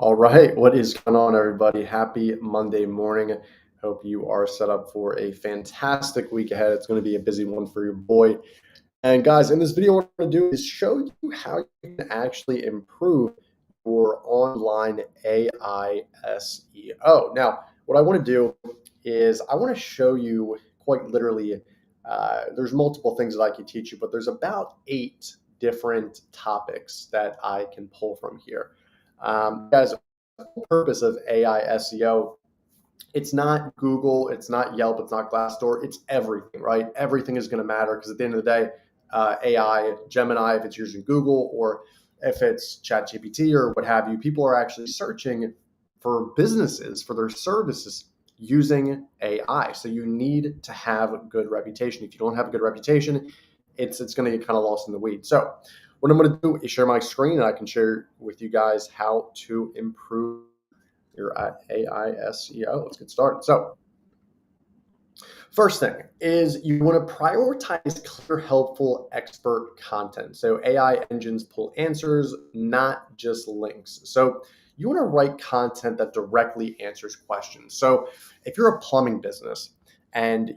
All right, what is going on, everybody? Happy Monday morning. Hope you are set up for a fantastic week ahead. It's going to be a busy one for your boy. And guys, in this video, what I'm going to do is show you how you can actually improve your online AI SEO. Now, what I want to do is I want to show you quite literally. There's multiple things that I can teach you, but there's about 8 different topics that I can pull from here. Guys, the whole purpose of AI SEO, it's not Google, it's not Yelp, it's not Glassdoor, it's everything, right? Everything is going to matter because at the end of the day, AI, Gemini, if it's using Google or if it's ChatGPT or what have you, people are actually searching for businesses, for their services using AI. So you need to have a good reputation. If you don't have a good reputation, it's going to get kind of lost in the weeds. So what I'm going to do is share my screen and I can share with you guys how to improve your AI SEO. Let's get started. So first thing is you want to prioritize clear, helpful, expert content. So AI engines pull answers, not just links. So you want to write content that directly answers questions. So if you're a plumbing business and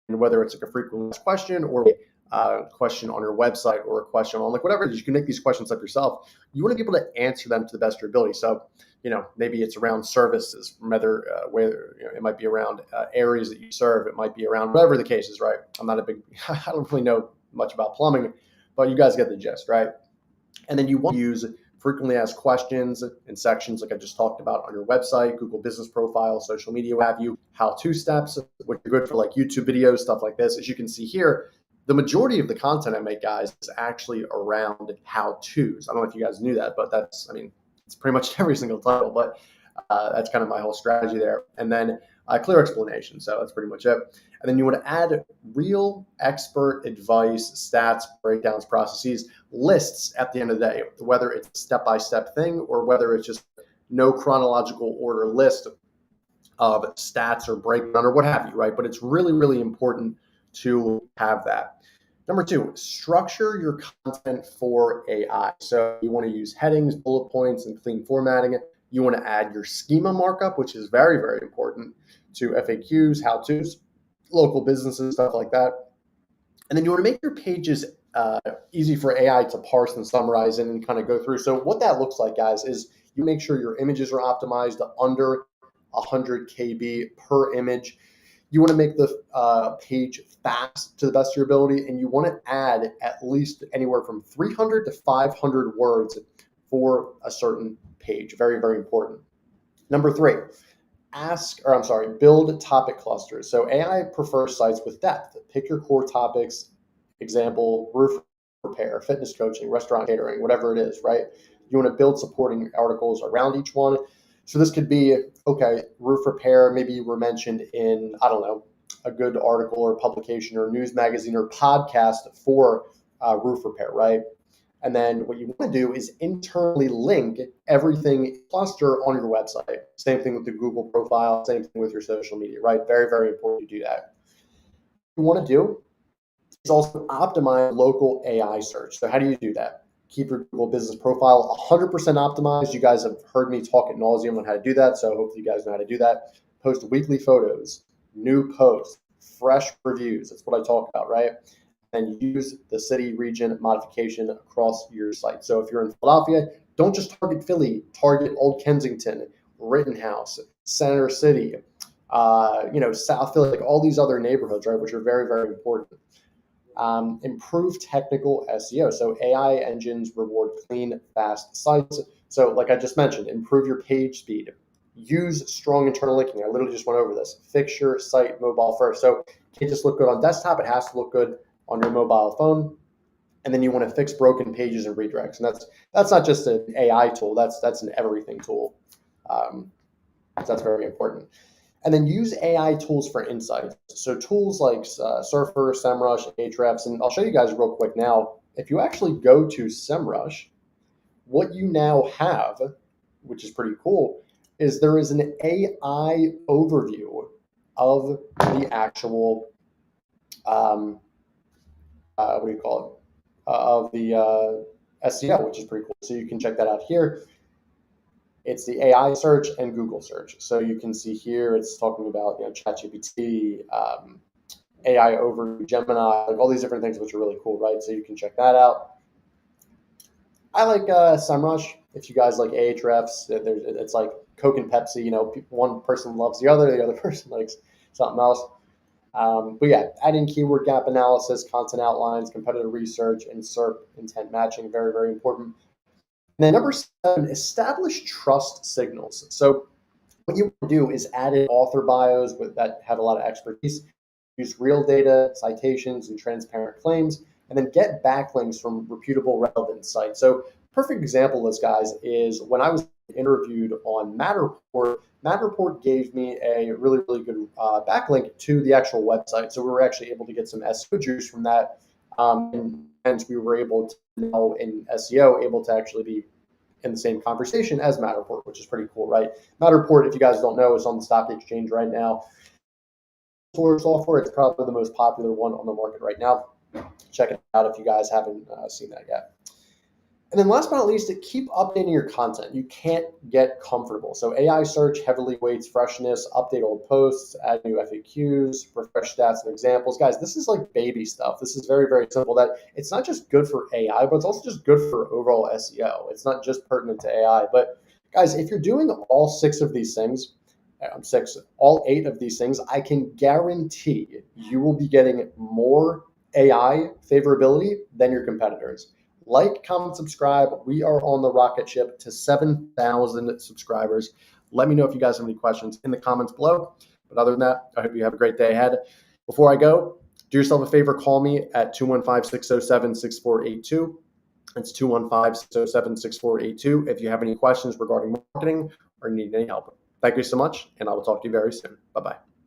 whether it's like a frequently asked question or a question on your website or a question on like whatever it is, you can make these questions up yourself. You want to be able to answer them to the best of your ability. So, maybe it's around services, whether it might be around areas that you serve. It might be around whatever the case is, right? I'm not a big, I don't really know much about plumbing, but you guys get the gist, right? And then you want to use frequently asked questions and sections like I just talked about on your website, Google Business Profile, social media, what have you, how-to steps, which are good for like YouTube videos, stuff like this. As you can see here, the majority of the content I make, guys, is actually around how-tos. I don't know if you guys knew that, but it's pretty much every single title, but that's kind of my whole strategy there. And then clear explanation. So that's pretty much it. And then you want to add real expert advice, stats, breakdowns, processes, lists at the end of the day, whether it's a step-by-step thing or whether it's just no chronological order list of stats or breakdown or what have you, right? But it's really, really important to have that. Number 2, structure your content for AI. So you want to use headings, bullet points, and clean formatting. You want to add your schema markup, which is very, very important to FAQs, how-tos, local businesses, stuff like that. And then you want to make your pages easy for AI to parse and summarize and kind of go through. So what that looks like, guys, is you make sure your images are optimized to under 100 KB per image. You want to make the page fast to the best of your ability, and you want to add at least anywhere from 300 to 500 words for a certain page. Very, very important. Number 3, build topic clusters. So AI prefers sites with depth. Pick your core topics, example, roof repair, fitness coaching, restaurant catering, whatever it is, right? You want to build supporting articles around each one. So this could be, okay, roof repair, maybe you were mentioned in, I don't know, a good article or publication or news magazine or podcast for roof repair, right? And then what you want to do is internally link everything cluster on your website. Same thing with the Google profile, same thing with your social media, right? Very, very important to do that. What you want to do is also optimize local AI search. So how do you do that? Keep your Google business profile 100% optimized. You guys have heard me talk at nauseum on how to do that. So hopefully you guys know how to do that. Post weekly photos, new posts, fresh reviews. That's what I talk about, right? And use the city region modification across your site. So if you're in Philadelphia, don't just target Philly, target Old Kensington, Rittenhouse, Center City, South Philly, like all these other neighborhoods, right, which are very, very important. Improve technical SEO. So AI engines reward clean, fast sites. So like I just mentioned, improve your page speed. Use strong internal linking. I literally just went over this. Fix your site mobile first. So it can't just look good on desktop. It has to look good on your mobile phone. And then you want to fix broken pages and redirects. And that's not just an AI tool. That's an everything tool. So that's very important. And then use AI tools for insights. So tools like Surfer, SEMrush, Ahrefs, and I'll show you guys real quick now. If you actually go to SEMrush, what you now have, which is pretty cool, is there is an AI overview of the actual, what do you call it, of the SEO, which is pretty cool. So you can check that out here. It's the AI search and Google search. So you can see here it's talking about ChatGPT, AI over Gemini, like all these different things, which are really cool, right? So you can check that out. I like SEMrush. If you guys like Ahrefs, it's like Coke and Pepsi. One person loves the other person likes something else. But yeah, adding keyword gap analysis, content outlines, competitive research, and SERP intent matching, very, very important. And then number 7, establish trust signals. So what you want to do is add in author bios that have a lot of expertise, use real data, citations, and transparent claims, and then get backlinks from reputable, relevant sites. So perfect example of this, guys, is when I was interviewed on Matterport. Matterport gave me a really, really good backlink to the actual website. So we were actually able to get some SEO juice from that. And we were able to now in SEO, able to actually be in the same conversation as Matterport, which is pretty cool, right? Matterport, if you guys don't know, is on the stock exchange right now. For software, it's probably the most popular one on the market right now. Check it out if you guys haven't seen that yet. And then last but not least, keep updating your content. You can't get comfortable. So AI search heavily weights freshness, update old posts, add new FAQs, refresh stats and examples. Guys, this is like baby stuff. This is very, very simple. That it's not just good for AI, but it's also just good for overall SEO. It's not just pertinent to AI. But guys, if you're doing all 6 of these things, all 8 of these things, I can guarantee you will be getting more AI favorability than your competitors. Like, comment, subscribe. We are on the rocket ship to 7,000 subscribers. Let me know if you guys have any questions in the comments below. But other than that, I hope you have a great day ahead. Before I go, do yourself a favor, call me at 215-607-6482. It's 215-607-6482 if you have any questions regarding marketing or need any help. Thank you so much, and I will talk to you very soon. Bye-bye.